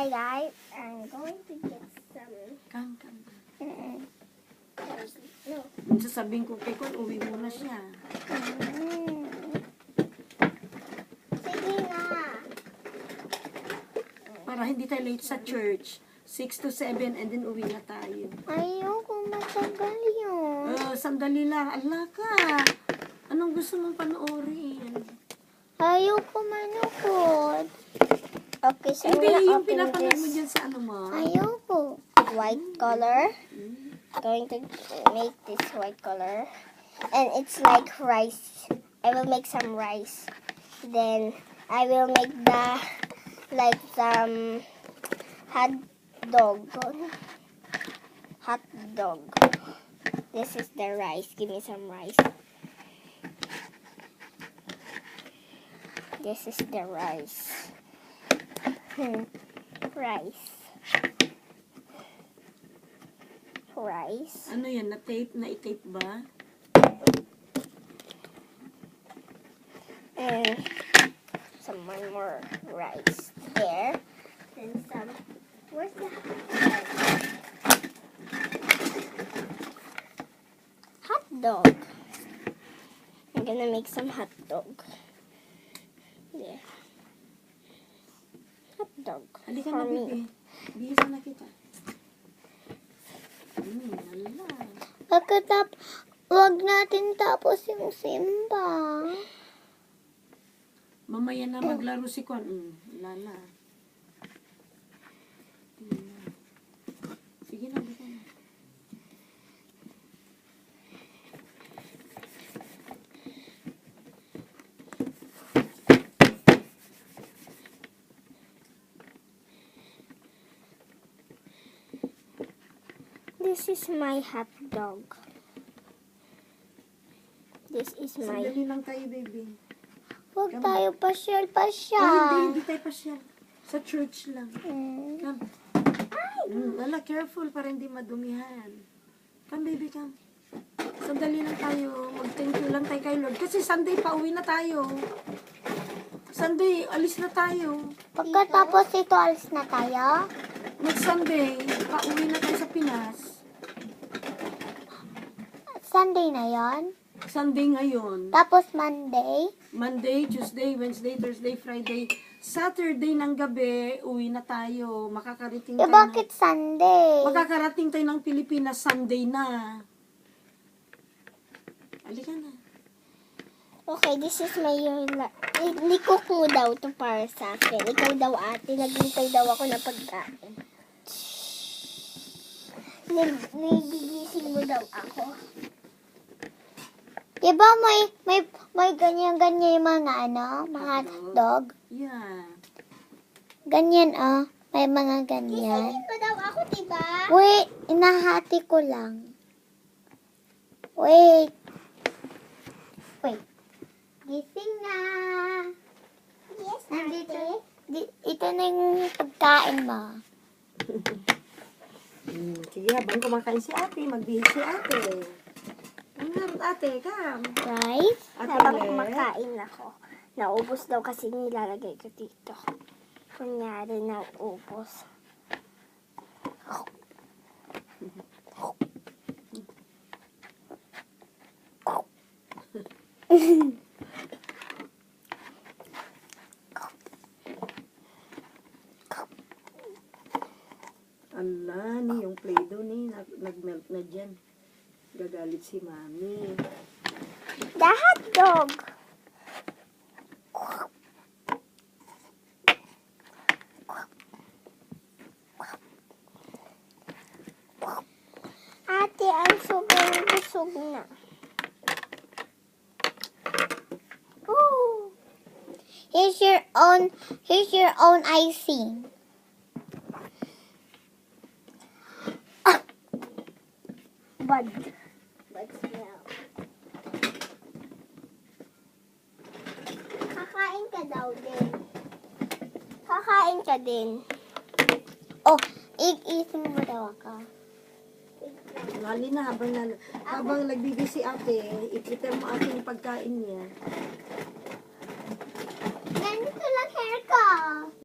Hi guys, I'm going to get some. Come. No. Yung sasabihin ko kay Kon, uwi muna siya. Sige na. Para hindi tayo late sa church. 6 to 7 and then uwi na tayo. Ayoko matagal yun. Sandali lang. Ala ka. Anong gusto mong panoorin? Ayoko manukod. Okay, so Hindi, I'm gonna yung open pinapanood mo this. dyan sa ano mo. Ayoko. White color. Going to make this white color. And it's like rice. I will make some rice. Then I will make some hot dog. Hot dog. This is the rice. Give me some rice. This is the rice. Rice. Ano yan? Na-tape? Na-tape ba? And some more rice there. And some. Where's the hot dog? I'm gonna make some hot dog. There. Hot dog. Halika for na, me. baby. Bihisa na kita. Wala. Wag natin tapos yung simba. Mamaya na maglaro si Kon. Lala. Sige na, bisa na. This is my hot dog. This is my... Sandali lang tayo, baby. Huwag Come. tayo pasyal. Hindi tayo pa siya. Sa church lang. Come. Wala, careful para hindi madumihan. Come, baby, come. Sandali lang tayo. Mag-thank you lang tayo kay Lord. Kasi Sunday pa, uwi na tayo. Sunday, alis na tayo. Pagkatapos ito, alis na tayo. Next Sunday, pauwi na tayo sa Pinas. Sunday na yon. Sunday ngayon. Tapos Monday. Monday, Tuesday, Wednesday, Thursday, Friday, Saturday ng gabi, uwi na tayo. Makakarating tayo. Bakit Sunday? Makakarating tayo ng Pilipinas Sunday na. Halika na. Okay, this is my Hindi cook mo daw to para sa akin. Ikaw daw ate, naghintay daw ako na pagkain. Nigigising mo daw ako. Diba may ganyan-ganyan yung mga mga hotdog? Yeah. Ganyan may mga ganyan. Gisingin mo daw ako, diba? Wait, inahati ko lang. Wait. Gising na. Yes, ate. Ito na yung pagkain mo. Sige, habang kumakain si ate, magbihis si ate. Ang ate, come. Rice. Ate, Habang Beth. kumakain ako. Naubos daw kasi nilalagay ko dito. Kunyari, naubos. Ala, ni yung Play-Doh ni, nag-melt na dyan. Gagalit si mami. The hot dog. Ate, ang sobrang busog na. Ooh. Here's your own icing. Bad smell. Kakain ka daw din. Kakain ka din. Oh, i-eating mo daw ako. Lali na, habang nagbibig si ate, i-prepare mo ate yung pagkain niya.